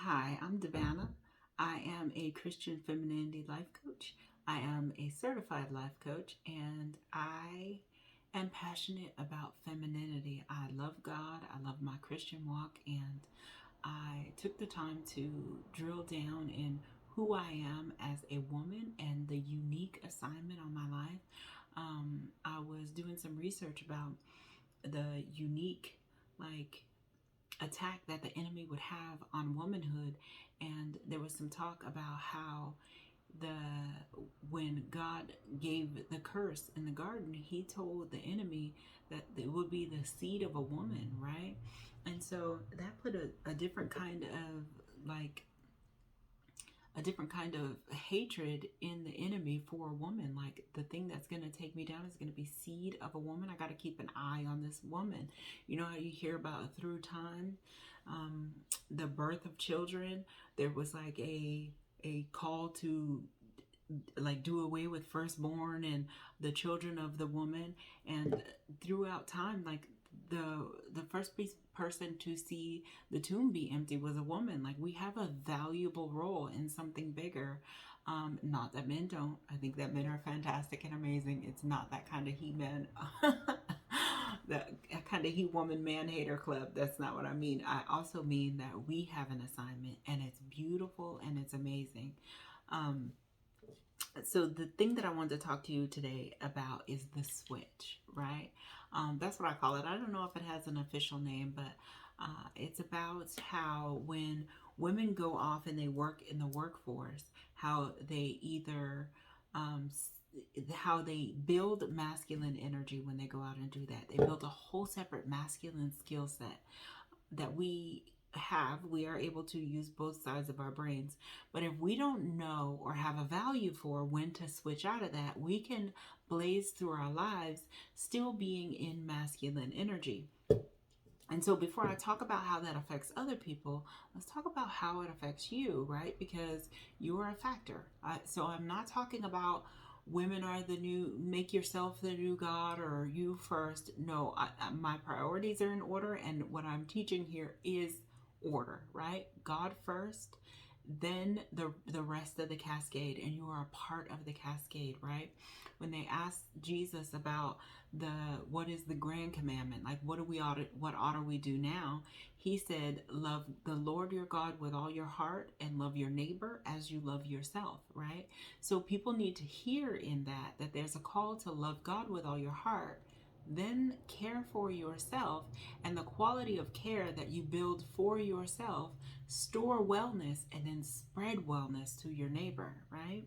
Hi, I'm Devana. I am a Christian femininity life coach. I am a certified life coach, and I am passionate about femininity. I love God, I love my Christian walk, and I took the time to drill down in who I am as a woman and the unique assignment on my life. I was doing some research about the unique, like, attack that the enemy would have on womanhood, and there was some talk about how the when God gave the curse in the garden, he told the enemy that it would be the seed of a woman, right? And so that put a different kind of, like, a different kind of hatred in the enemy for a woman. Like, the thing that's going to take me down is going to be seed of a woman. I got to keep an eye on this woman. You know how you hear about through time, um, the birth of children. There was like a call to, like, do away with firstborn and the children of the woman. And throughout time, like, the first person to see the tomb be empty was a woman. Like, we have a valuable role in something bigger. Not that men don't. I think that men are fantastic and amazing. It's not that kind of he-man that kind of he-woman man-hater club. That's not what I mean. I also mean that we have an assignment, and it's beautiful and it's amazing. So the thing that I wanted to talk to you today about is the switch, right? That's what I call it. I don't know if it has an official name, but it's about how when women go off and they work in the workforce, how they either how they build masculine energy when they go out and do that. They build a whole separate masculine skill set that we are able to use both sides of our brains. But if we don't know or have a value for when to switch out of that, we can blaze through our lives still being in masculine energy. And so before I talk about how that affects other people, let's talk about how it affects you, right? Because you are a factor. So I'm not talking about women are the new, make yourself the new God or you first. No, my priorities are in order, and what I'm teaching here is order, right? God first, then the rest of the cascade, and you are a part of the cascade, right? When they asked Jesus about the what is the grand commandment, like what ought we do now, he said, love the Lord your God with all your heart and love your neighbor as you love yourself, right? So people need to hear in that there's a call to love God with all your heart, then care for yourself, and the quality of care that you build for yourself, store wellness, and then spread wellness to your neighbor, right?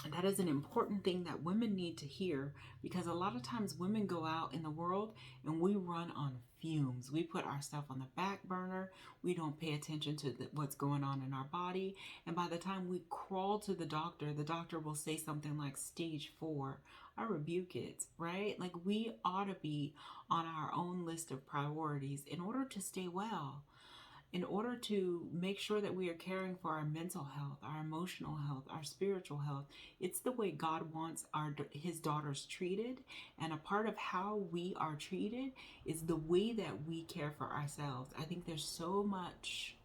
And that is an important thing that women need to hear, because a lot of times women go out in the world and we run on fumes. We put our stuff on the back burner. We don't pay attention to what's going on in our body. And by the time we crawl to the doctor will say something like stage 4. I rebuke it, right? Like, we ought to be on our own list of priorities in order to stay well, in order to make sure that we are caring for our mental health, our emotional health, our spiritual health. It's the way God wants his daughters treated. And a part of how we are treated is the way that we care for ourselves. I think there's so much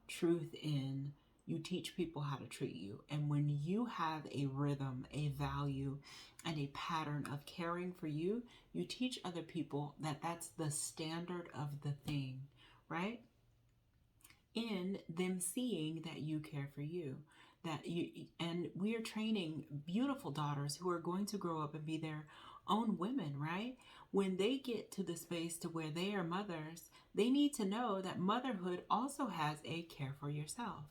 truth in you teach people how to treat you. And when you have a rhythm, a value, and a pattern of caring for you, you teach other people that that's the standard of the thing, right? In them seeing that you care for you, and we are training beautiful daughters who are going to grow up and be their own women, right? When they get to the space to where they are mothers, they need to know that motherhood also has a care for yourself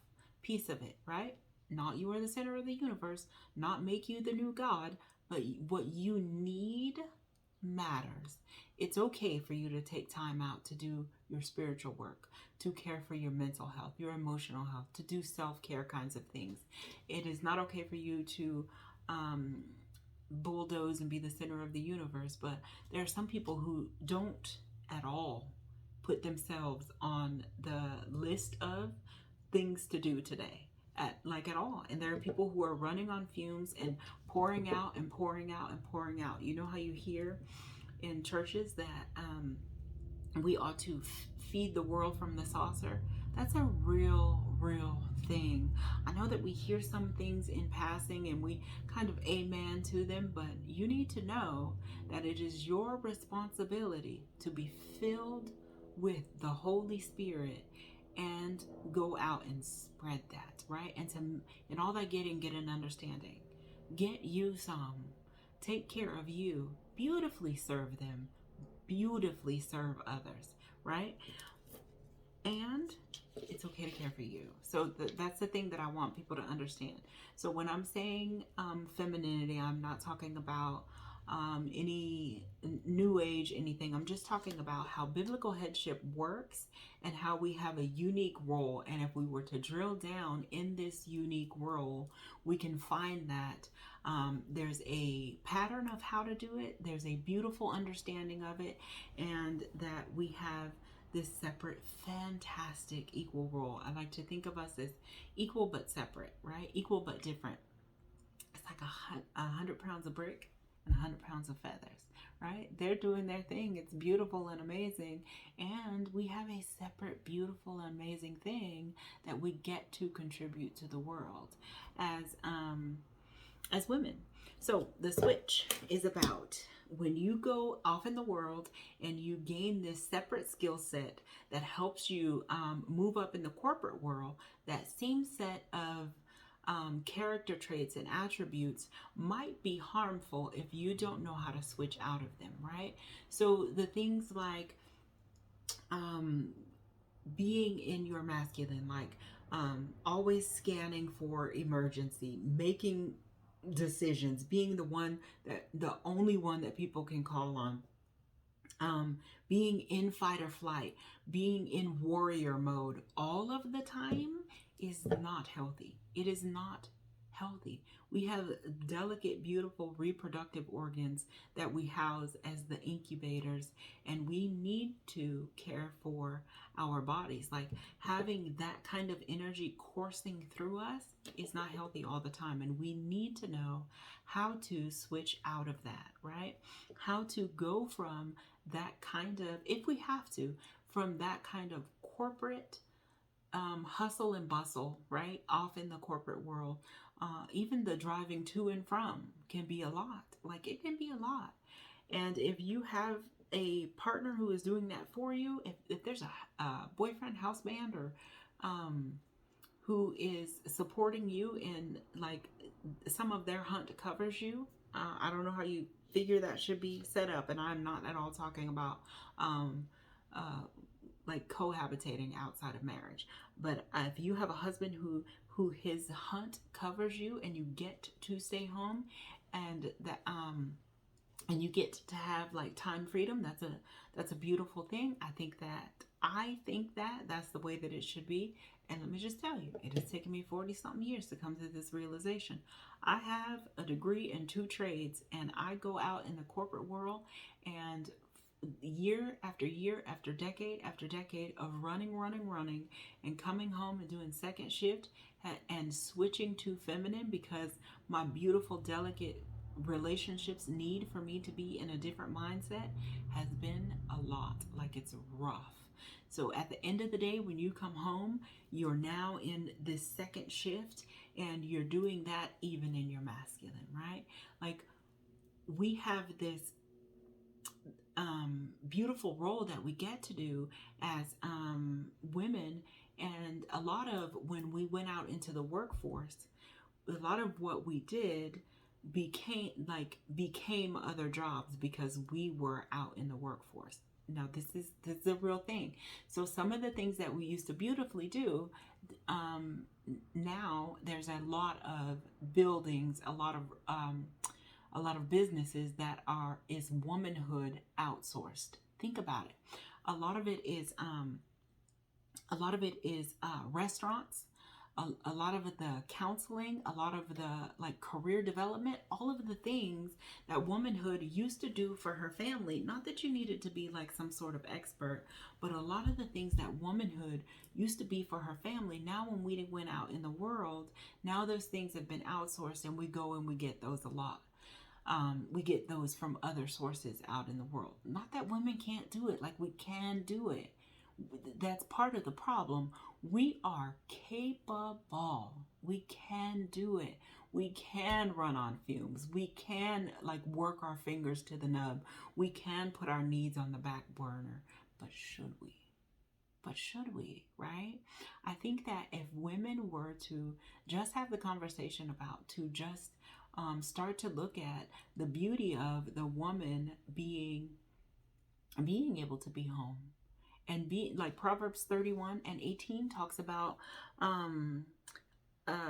piece of it, right? Not you are the center of the universe, not make you the new God, but what you need matters. It's okay for you to take time out to do your spiritual work, to care for your mental health, your emotional health, to do self-care kinds of things. It is not okay for you to bulldoze and be the center of the universe, but there are some people who don't at all put themselves on the list of things to do today at all. And there are people who are running on fumes and pouring out and pouring out and pouring out. You know how you hear in churches that we ought to feed the world from the saucer? That's a real thing. I know that we hear some things in passing and we kind of amen to them, but you need to know that it is your responsibility to be filled with the Holy Spirit and go out and spread that, right? And to in all that getting, get an understanding. Get you some. Take care of you. Beautifully serve them. Beautifully serve others, right? And it's okay to care for you. So that's the thing that I want people to understand. So when I'm saying femininity, I'm not talking about any new age anything. I'm just talking about how biblical headship works and how we have a unique role. And if we were to drill down in this unique role, we can find that there's a pattern of how to do it. There's a beautiful understanding of it, and that we have this separate, fantastic, equal role. I like to think of us as equal but separate, right? Equal but different. It's like 100 pounds of brick and 100 pounds of feathers, right? They're doing their thing. It's beautiful and amazing. And we have a separate, beautiful, amazing thing that we get to contribute to the world as women. So the switch is about when you go off in the world and you gain this separate skill set that helps you move up in the corporate world. That same set of character traits and attributes might be harmful if you don't know how to switch out of them, right? So the things like being in your masculine, like always scanning for emergency, making decisions, being the only one that people can call on, being in fight or flight, being in warrior mode all of the time is not healthy. It is not healthy. We have delicate, beautiful reproductive organs that we house as the incubators, and we need to care for our bodies. Like having that kind of energy coursing through us is not healthy all the time, and we need to know how to switch out of that, right? How to go from that kind of, if we have to, from that kind of corporate hustle and bustle, right? Off in the corporate world. Even the driving to and from can be a lot. Like it can be a lot. And if you have a partner who is doing that for you, if there's a boyfriend, house band, or who is supporting you in like some of their hunt covers you, I don't know how you figure that should be set up. And I'm not at all talking about like cohabitating outside of marriage. But if you have a husband who his hunt covers you and you get to stay home, and that and you get to have like time freedom, that's a beautiful thing. I think that that's the way that it should be. And let me just tell you, it has taken me 40 something years to come to this realization. I have a degree in 2 trades, and I go out in the corporate world, and year after year after decade of running, and coming home and doing second shift and switching to feminine because my beautiful, delicate relationships need for me to be in a different mindset has been a lot. Like it's rough. So at the end of the day, when you come home, you're now in this second shift, and you're doing that even in your masculine, right? Like we have this beautiful role that we get to do as women. And a lot of when we went out into the workforce, a lot of what we did became other jobs because we were out in the workforce. Now this is a real thing. So some of the things that we used to beautifully do, now there's a lot of buildings, a lot of businesses that is womanhood outsourced. Think about it. A lot of it is restaurants. A lot of the counseling, a lot of the like career development, all of the things that womanhood used to do for her family. Not that you needed to be like some sort of expert, but a lot of the things that womanhood used to be for her family. Now when we went out in the world, now those things have been outsourced, and we go and we get those a lot. We get those from other sources out in the world. Not that women can't do it. Like we can do it. That's part of the problem. We are capable. We can do it. We can run on fumes. We can like work our fingers to the nub. We can put our needs on the back burner. But should we? But should we, right? I think that if women were to just have the conversation about, to just start to look at the beauty of the woman being able to be home, and be like Proverbs 31 and 18 talks about, um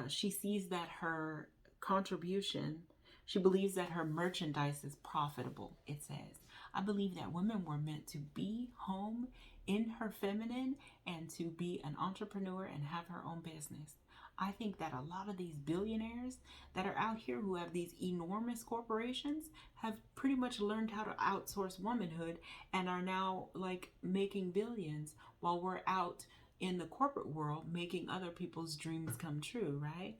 she sees that her contribution, she believes that her merchandise is profitable. It says, I believe that women were meant to be home in her feminine and to be an entrepreneur and have her own business. I think that a lot of these billionaires that are out here who have these enormous corporations have pretty much learned how to outsource womanhood and are now like making billions while we're out in the corporate world making other people's dreams come true, right?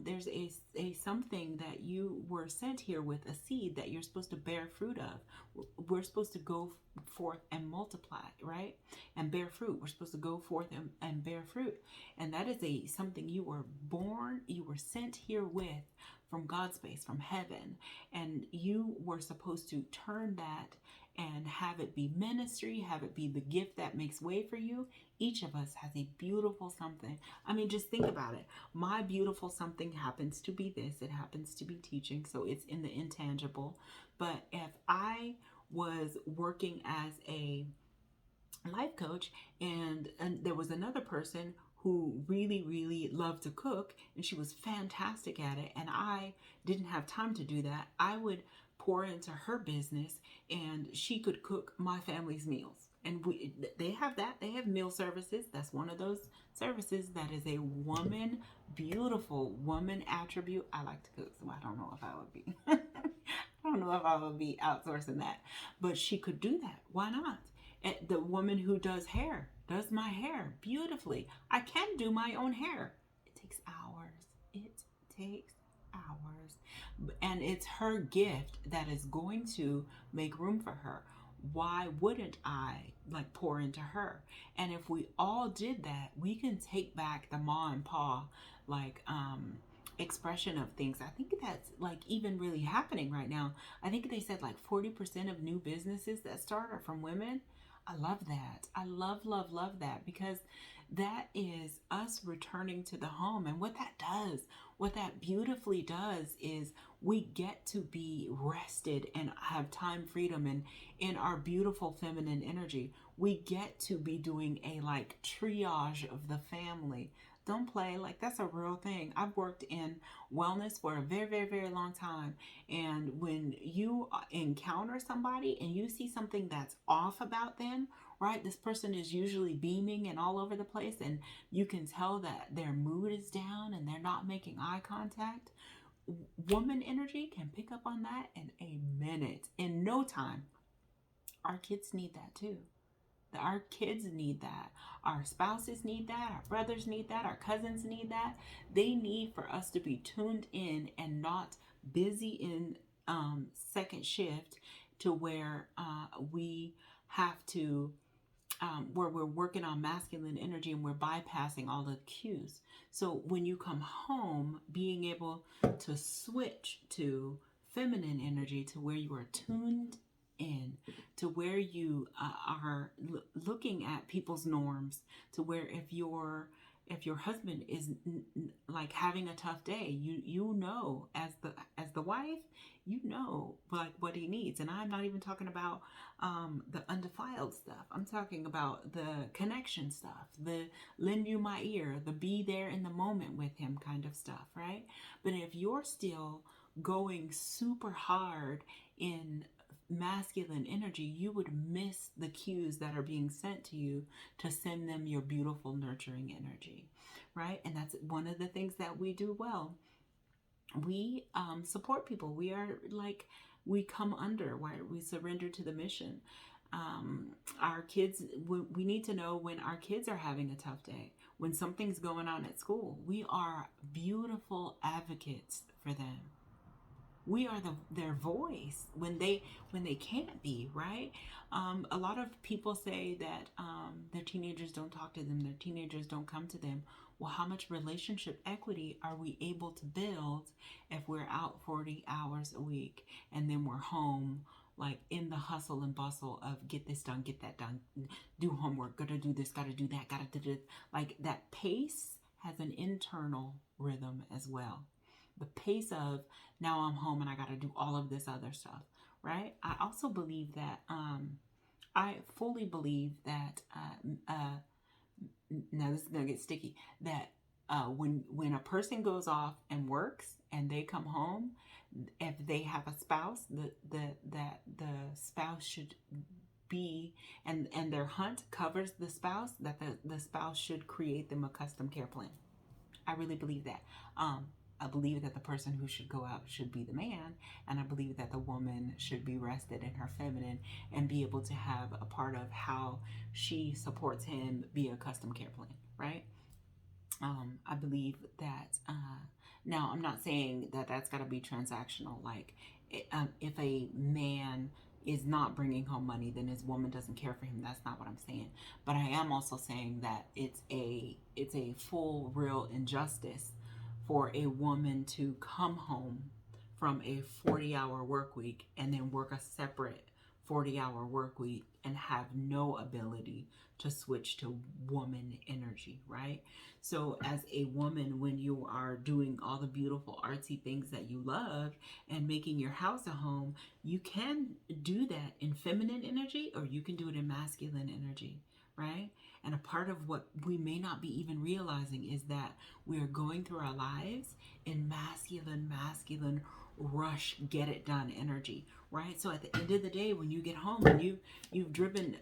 There's a something that you were sent here with, a seed that you're supposed to bear fruit of. We're supposed to go forth and multiply, right? And bear fruit. We're supposed to go forth and bear fruit. And that is a something you were born, you were sent here with from God's space, from heaven. And you were supposed to turn that and have it be ministry, have it be the gift that makes way for you. Each of us has a beautiful something. I mean, just think about it. My beautiful something happens to be this. It happens to be teaching, so it's in the intangible. But if I was working as a life coach and there was another person who really loved to cook and she was fantastic at it and I didn't have time to do that, I would pour into her business and she could cook my family's meals. And they have that. They have meal services. That's one of those services that is a woman, beautiful woman attribute. I like to cook, so I don't know if I would be. I don't know if I would be outsourcing that, but she could do that. Why not? And the woman who does hair does my hair beautifully. I can do my own hair. It takes hours. It takes hours. And it's her gift that is going to make room for her. Why wouldn't I like pour into her? And if we all did that, we can take back the ma and pa like expression of things. I think that's like even really happening right now. I think they said like 40% of new businesses that start are from women. I love that. I love that, because that is us returning to the home. And what that does, what that beautifully does is we get to be rested and have time freedom and in our beautiful feminine energy. We get to be doing a like triage of the family. Don't play, like that's a real thing. I've worked in wellness for a very long time. And when you encounter somebody and you see something that's off about them, right? This person is usually beaming and all over the place, and you can tell that their mood is down and they're not making eye contact. Woman energy can pick up on that in a minute, in no time. Our kids need that too. Our kids need that. Our spouses need that. Our brothers need that. Our cousins need that. They need for us to be tuned in and not busy in second shift to where we have to, where we're working on masculine energy and we're bypassing all the cues. So when you come home, being able to switch to feminine energy to where you are tuned in, to where you are looking at people's norms, to where if your husband is like having a tough day, you know, as the wife, you know like what he needs. And I'm not even talking about the undefiled stuff. I'm talking about the connection stuff, the lend you my ear, the be there in the moment with him kind of stuff, right? But if you're still going super hard in masculine energy, you would miss the cues that are being sent to you to send them your beautiful nurturing energy, right? And that's one of the things that we do well. We support people. We are like, we come under, right? We surrender to the mission. Our kids, we need to know when our kids are having a tough day, when something's going on at school. We are beautiful advocates for them. We are their voice when they can't be, right? A lot of people say that their teenagers don't talk to them, their teenagers don't come to them. Well, how much relationship equity are we able to build if we're out 40 hours a week and then we're home, like in the hustle and bustle of get this done, get that done, do homework, gotta do this, gotta do that, gotta do this. Like that pace has an internal rhythm as well. The pace of now I'm home and I gotta do all of this other stuff, right? I also believe that, I fully believe that, now this is gonna get sticky, that when a person goes off and works and they come home, if they have a spouse, that the spouse should be, and their hunt covers the spouse, that the spouse should create them a custom care plan. I really believe that. I believe that the person who should go out should be the man, and I believe that the woman should be rested in her feminine and be able to have a part of how she supports him be a custom care plan, right? I believe that. Now, I'm not saying that that's got to be transactional. Like, if a man is not bringing home money, then his woman doesn't care for him. That's not what I'm saying. But I am also saying that it's a full, real injustice for a woman to come home from a 40-hour work week and then work a separate 40-hour work week and have no ability to switch to woman energy, right? So as a woman, when you are doing all the beautiful artsy things that you love and making your house a home, you can do that in feminine energy or you can do it in masculine energy, right? And a part of what we may not be even realizing is that we are going through our lives in masculine rush, get it done energy, right? So at the end of the day, when you get home and you've driven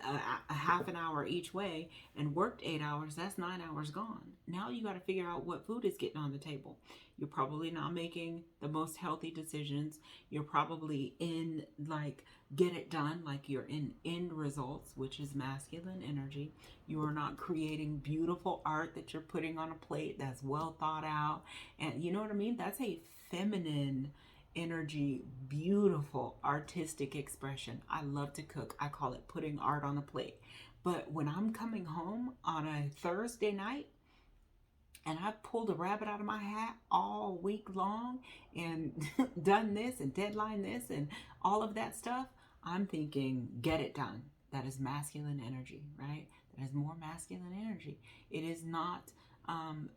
a half an hour each way and worked 8 hours, that's 9 hours gone. Now you got to figure out what food is getting on the table. You're probably not making the most healthy decisions. You're probably in like get it done, like you're in end results, which is masculine energy. You are not creating beautiful art that you're putting on a plate that's well thought out. And you know what I mean? That's a feminine energy, beautiful artistic expression. I love to cook. I call it putting art on a plate. But when I'm coming home on a Thursday night and I've pulled a rabbit out of my hat all week long and done this and deadline this and all of that stuff, I'm thinking, get it done. That is masculine energy, right? That is more masculine energy. It is not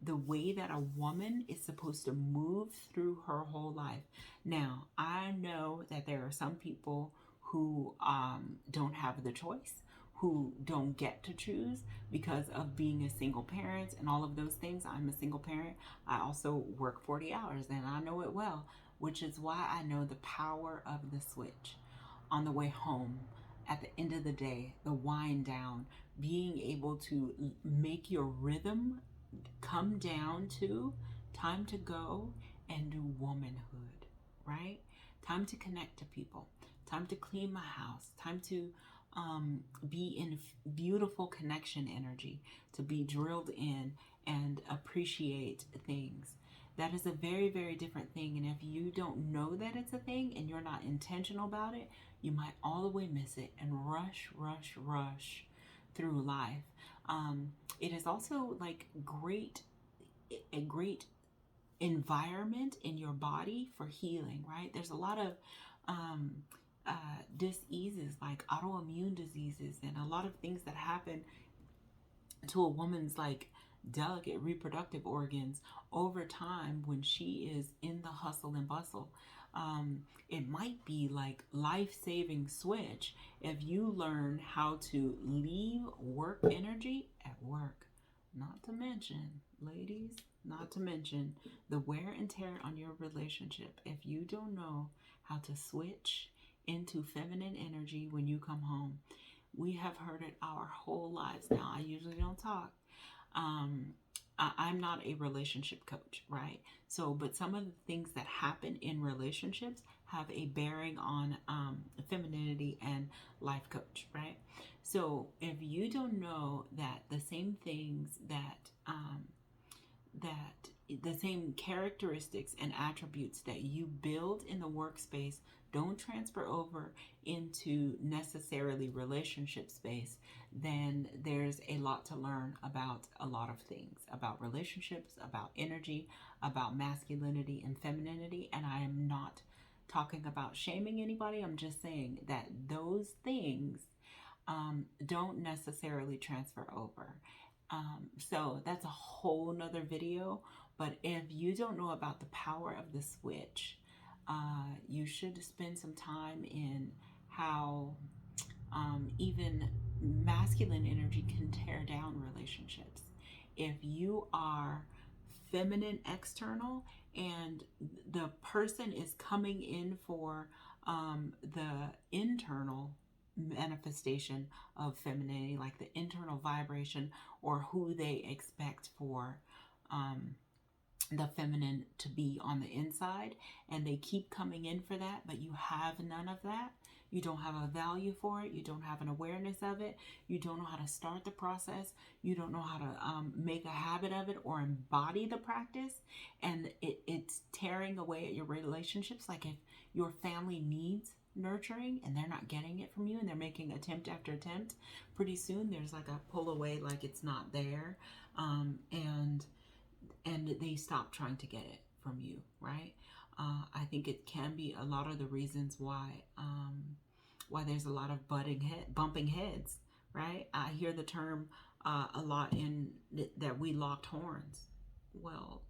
the way that a woman is supposed to move through her whole life. Now, I know that there are some people who don't have the choice, who don't get to choose because of being a single parent and all of those things. I'm a single parent. I also work 40 hours and I know it well, which is why I know the power of the switch. On the way home, at the end of the day, the wind down, being able to make your rhythm come down to time to go and do womanhood, right? Time to connect to people, time to clean my house, time to be in beautiful connection energy, to be drilled in and appreciate things. That is a very, very different thing. And if you don't know that it's a thing and you're not intentional about it, you might all the way miss it and rush through life. It is also like a great environment in your body for healing, right? There's a lot of diseases like autoimmune diseases and a lot of things that happen to a woman's like delicate reproductive organs over time when she is in the hustle and bustle. It might be like life-saving switch if you learn how to leave work energy at work. Not to mention, ladies, not to mention the wear and tear on your relationship. If you don't know how to switch into feminine energy when you come home, we have heard it our whole lives. Now, I usually don't talk. I'm not a relationship coach, right? So, but some of the things that happen in relationships have a bearing on femininity and life coach, right? So, if you don't know that the same things that the same characteristics and attributes that you build in the workspace don't transfer over into necessarily relationship space, then there's a lot to learn about a lot of things, about relationships, about energy, about masculinity and femininity. And I am not talking about shaming anybody. I'm just saying that those things don't necessarily transfer over. So that's a whole nother video. But if you don't know about the power of the switch, you should spend some time in how even masculine energy can tear down relationships. If you are feminine external and the person is coming in for the internal manifestation of femininity, like the internal vibration or who they expect for the feminine to be on the inside, and they keep coming in for that, but you have none of that. You don't have a value for it. You don't have an awareness of it. You don't know how to start the process. You don't know how to make a habit of it or embody the practice. And it's tearing away at your relationships. Like if your family needs nurturing and they're not getting it from you and they're making attempt after attempt, pretty soon there's like a pull away, like it's not there. And they stop trying to get it from you, right? I think it can be a lot of the reasons why there's a lot of bumping heads, right? I hear the term a lot in that we locked horns. Well,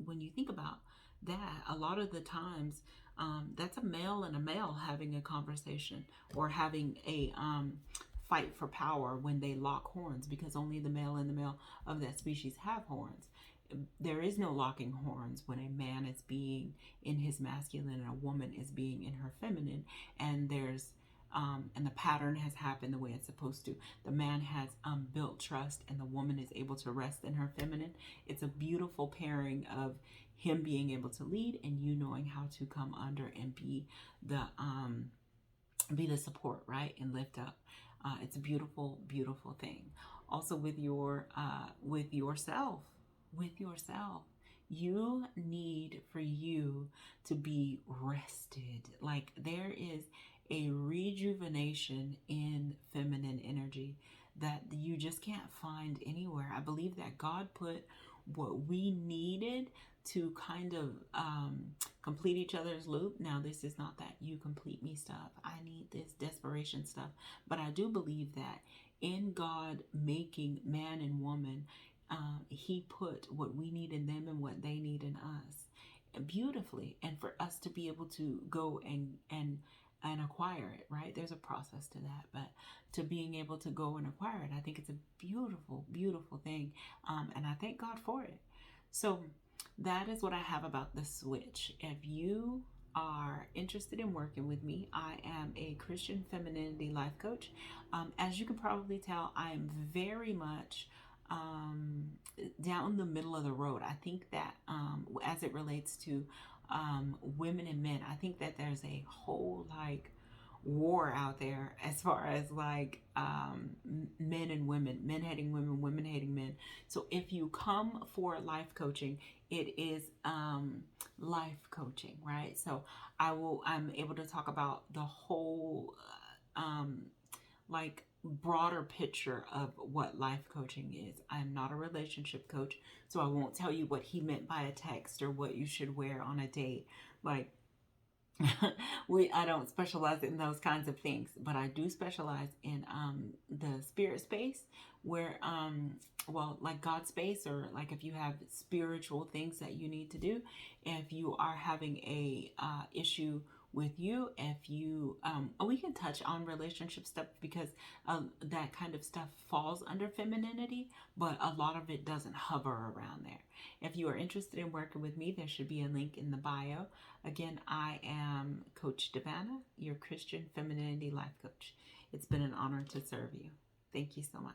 when you think about that, a lot of the times that's a male and a male having a conversation or having a fight for power when they lock horns, because only the male and the male of that species have horns. There is no locking horns when a man is being in his masculine and a woman is being in her feminine, and there's and the pattern has happened the way it's supposed to. The man has built trust and the woman is able to rest in her feminine. It's a beautiful pairing of him being able to lead and you knowing how to come under and be the support, right? And lift up. It's a beautiful, beautiful thing. Also with yourself, you need for you to be rested. Like there is a rejuvenation in feminine energy that you just can't find anywhere. I believe that God put what we needed to kind of complete each other's loop. Now, this is not that you complete me stuff. I need this desperation stuff. But I do believe that in God making man and woman, he put what we need in them and what they need in us beautifully, and for us to be able to go and acquire it, right? There's a process to that, but to being able to go and acquire it, I think it's a beautiful, beautiful thing, and I thank God for it. So that is what I have about the switch. If you are interested in working with me, I am a Christian femininity life coach. As you can probably tell, I am very much down the middle of the road. I think that as it relates to women and men, I think that there's a whole like war out there as far as like men and women, men hating women, women hating men. So if you come for life coaching, it is life coaching, right? So I'm able to talk about the whole like broader picture of what life coaching is. I'm not a relationship coach, so I won't tell you what he meant by a text or what you should wear on a date. Like I don't specialize in those kinds of things, but I do specialize in the spirit space where like God space, or like if you have spiritual things that you need to do, if you are having a issue with you, if you we can touch on relationship stuff because that kind of stuff falls under femininity, but a lot of it doesn't hover around there. If you are interested in working with me, there should be a link in the bio. Again, I am Coach Devana, your Christian femininity life coach. It's been an honor to serve you. Thank you so much.